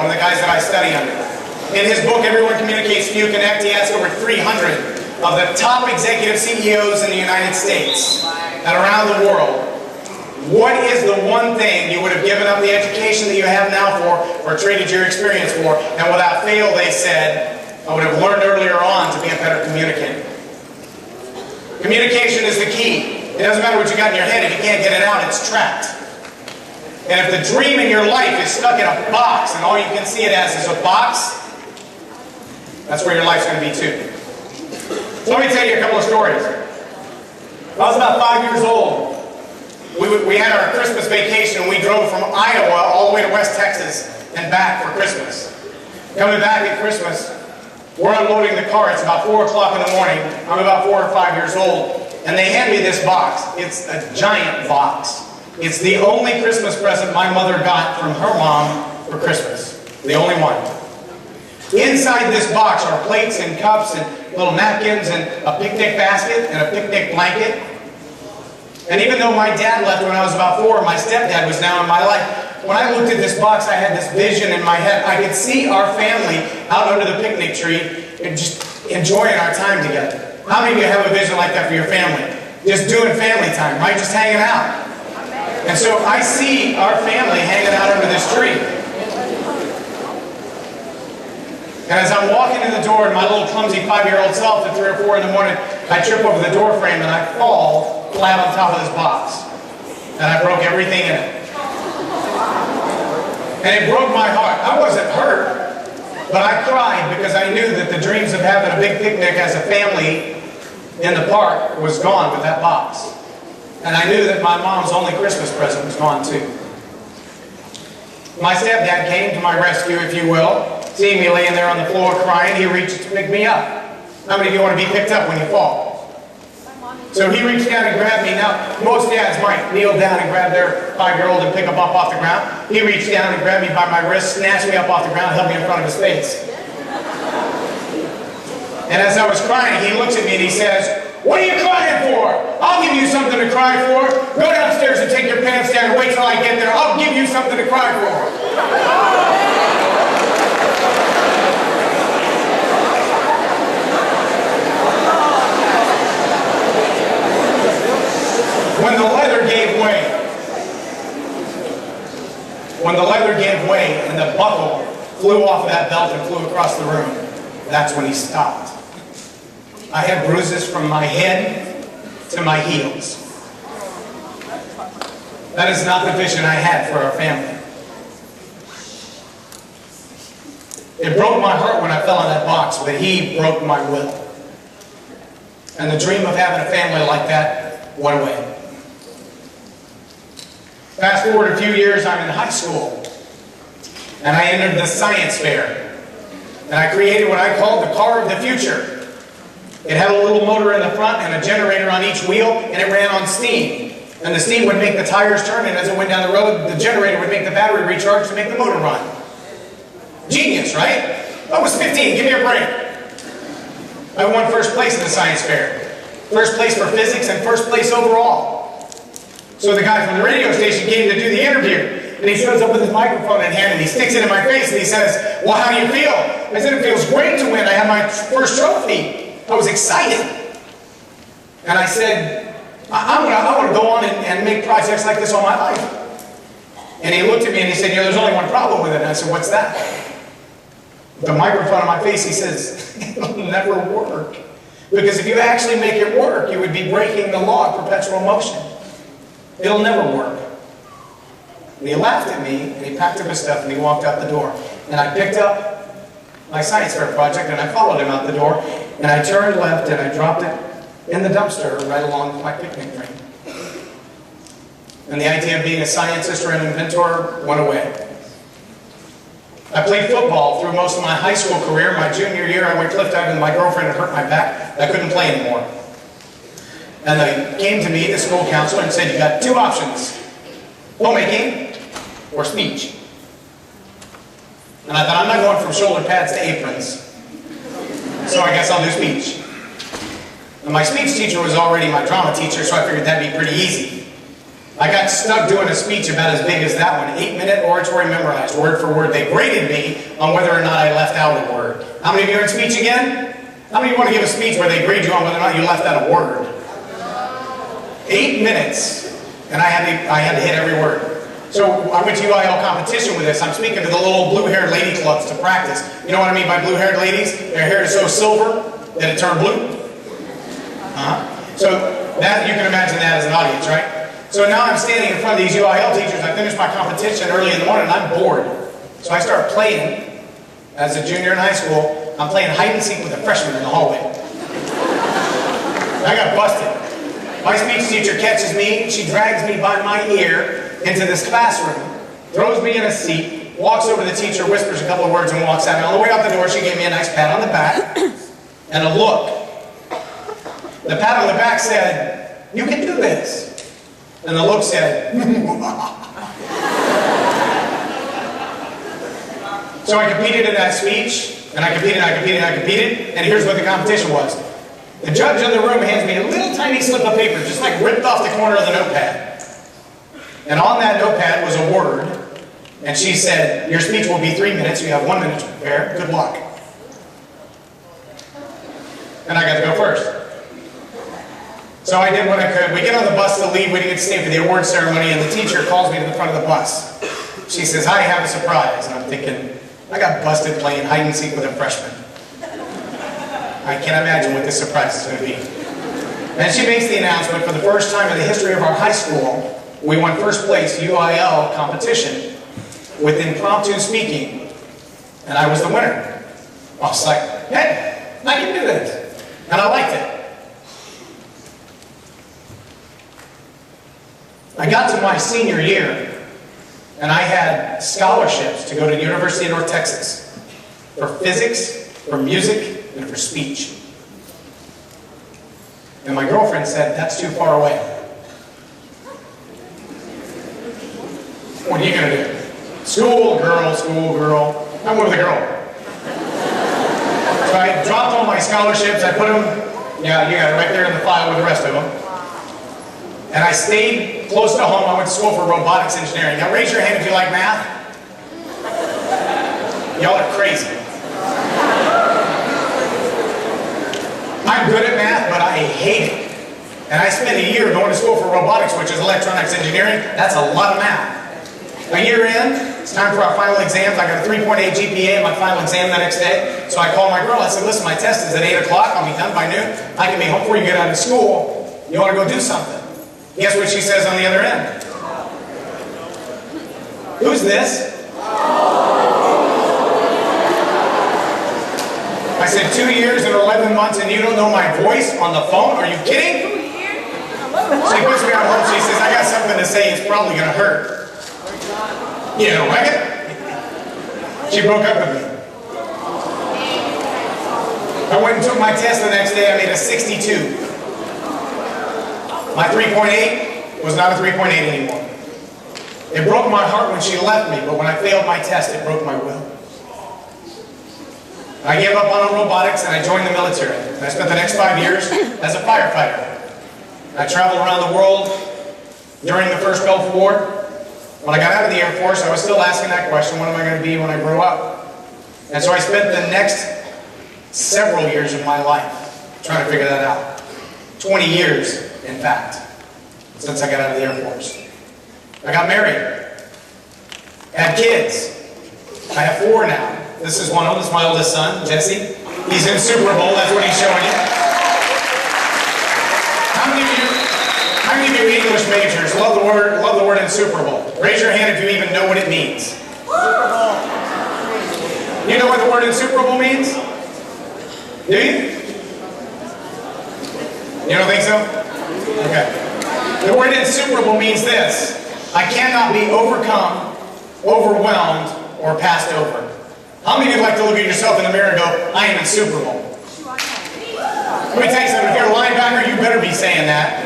one of the guys that I study under. In his book, Everyone Communicates, Few Connect, he asked over 300 of the top executive CEOs in the United States and around the world, what is the one thing you would have given up the education that you have now for, or traded your experience for? And without fail, they said, I would have learned earlier on to be a better communicator. Communication is the key. It doesn't matter what you got in your head. If you can't get it out, it's trapped. And if the dream in your life is stuck in a box, and all you can see it as is a box, that's where your life's going to be too. So let me tell you a couple of stories. When I was about 5 years old, we had our Christmas vacation. We drove from Iowa all the way to West Texas and back for Christmas. Coming back at Christmas, we're unloading the car. It's about 4 o'clock in the morning. I'm about 4 or 5 years old. And they hand me this box. It's a giant box. It's the only Christmas present my mother got from her mom for Christmas. The only one. Inside this box are plates and cups and little napkins and a picnic basket and a picnic blanket. And even though my dad left when I was about 4, my stepdad was now in my life. When I looked at this box, I had this vision in my head. I could see our family out under the picnic tree and just enjoying our time together. How many of you have a vision like that for your family? Just doing family time, right? Just hanging out. And so I see our family hanging out under this tree. And as I'm walking in the door, and my little clumsy 5-year-old self at 3 or 4 in the morning, I trip over the door frame and I fall flat on top of this box. And I broke everything in it. And it broke my heart. I wasn't hurt, but I cried because I knew that the dreams of having a big picnic as a family in the park was gone with that box. And I knew that my mom's only Christmas present was gone too. My stepdad came to my rescue, if you will. Seeing me laying there on the floor crying, he reached to pick me up. How many of you want to be picked up when you fall? So he reached down and grabbed me. Now, most dads might kneel down and grab their 5-year-old and pick him up off the ground. He reached down and grabbed me by my wrist, snatched me up off the ground, held me in front of his face. And as I was crying, he looks at me and he says, "What are you crying for? I'll give you something to cry for. Go downstairs and take your pants down and wait till I get there. I'll give you something to cry for." When the leather gave way and the buckle flew off of that belt and flew across the room, that's when he stopped. I had bruises from my head to my heels. That is not the vision I had for our family. It broke my heart when I fell in that box, but he broke my will. And the dream of having a family like that went away. Fast forward a few years, I'm in high school, and I entered the science fair, and I created what I called the car of the future. It had a little motor in the front and a generator on each wheel, and it ran on steam. And the steam would make the tires turn, and as it went down the road, the generator would make the battery recharge to make the motor run. Genius, right? I was 15, give me a break. I won first place in the science fair. First place for physics and first place overall. So the guy from the radio station came to do the interview, and he shows up with his microphone in hand, and he sticks it in my face, and he says, "Well, how do you feel?" I said, "It feels great to win. I had my first trophy." I was excited. And I said, I want to go on and make projects like this all my life. And he looked at me and he said, "There's only one problem with it." And I said, "What's that?" The microphone on my face, he says, "It'll never work. Because if you actually make it work, you would be breaking the law of perpetual motion. It'll never work." And he laughed at me, and he packed up his stuff, and he walked out the door. And I picked up my science fair project, and I followed him out the door, and I turned left, and I dropped it in the dumpster right along with my picnic ring. And the idea of being a scientist or an inventor went away. I played football through most of my high school career. My junior year, I went cliff diving with my girlfriend and hurt my back. I couldn't play anymore. And they came to me, the school counselor, and said, "You got 2 options, homemaking or speech." And I thought, I'm not going from shoulder pads to aprons, so I guess I'll do speech. And my speech teacher was already my drama teacher, so I figured that'd be pretty easy. I got stuck doing a speech about as big as that one, 8-minute oratory memorized, word for word. They graded me on whether or not I left out a word. How many of you are in speech again? How many of you want to give a speech where they grade you on whether or not you left out a word? 8 minutes, and I had to hit every word. So I went to UIL competition with this. I'm speaking to the little blue-haired lady clubs to practice. You know what I mean by blue-haired ladies? Their hair is so silver that it turned blue. So that you can imagine that as an audience, right? So now I'm standing in front of these UIL teachers. I finished my competition early in the morning and I'm bored. So I start playing, as a junior in high school, I'm playing hide and seek with a freshman in the hallway. I got busted. My speech teacher catches me, she drags me by my ear into this classroom, throws me in a seat, walks over to the teacher, whispers a couple of words and walks out. And on the way out the door, she gave me a nice pat on the back and a look. The pat on the back said, "You can do this." And the look said, So I competed in that speech, and I competed, and here's what the competition was. The judge in the room hands me a little tiny slip of paper, just like ripped off the corner of the notepad. And on that notepad was a word, and she said, "Your speech will be 3 minutes, you have 1 minute to prepare, good luck." And I got to go first. So I did what I could. We get on the bus to leave. We didn't get to stay for the award ceremony, and the teacher calls me to the front of the bus. She says, "I have a surprise." And I'm thinking, I got busted playing hide and seek with a freshman. I can't imagine what this surprise is going to be. And she makes the announcement, for the first time in the history of our high school, we won first place UIL competition with impromptu speaking, and I was the winner. I was like, hey, I can do this. And I liked it. I got to my senior year, and I had scholarships to go to the University of North Texas for physics, for music, and for speech. And my girlfriend said, "That's too far away." What are you going to do? School, girl, I'm with a girl. So I dropped all my scholarships, I put them, yeah, you got it right there in the file with the rest of them. And I stayed close to home. I went to school for robotics engineering. Now raise your hand if you like math. Y'all are crazy. I'm good at math, but I hate it. And I spent a year going to school for robotics, which is electronics engineering. That's a lot of math. A year in, it's time for our final exams. I got a 3.8 GPA in my final exam the next day. So I called my girl. I said, "Listen, my test is at 8 o'clock. I'll be done by noon. I can be home before you get out of school. You want to go do something?" Guess what she says on the other end? "Who's this?" I said, 2 years and 11 months and you don't know my voice on the phone? Are you kidding? She puts me on hold. She says, "I got something to say. It's probably going to hurt." You don't like it? She broke up with me. I went and took my test the next day. I made a 62. My 3.8 was not a 3.8 anymore. It broke my heart when she left me, but when I failed my test, it broke my will. I gave up on robotics and I joined the military. And I spent the next 5 years as a firefighter. I traveled around the world during the first Gulf War. When I got out of the Air Force, I was still asking that question, what am I going to be when I grow up? And so I spent the next several years of my life trying to figure that out. 20 years, in fact, since I got out of the Air Force. I got married. Had kids. I have 4 now. This is one of them. This is my oldest son, Jesse. He's insuperable. That's what he's showing you. How many of you English majors love the word insuperable? Raise your hand if you even know what it means. You know what the word insuperable means? Do you? You don't think so? Okay. The word insuperable means this: I cannot be overcome, overwhelmed, or passed over. How many of you like to look at yourself in the mirror and go, "I am insuperable"? Let me tell you something, if you're a linebacker, you better be saying that.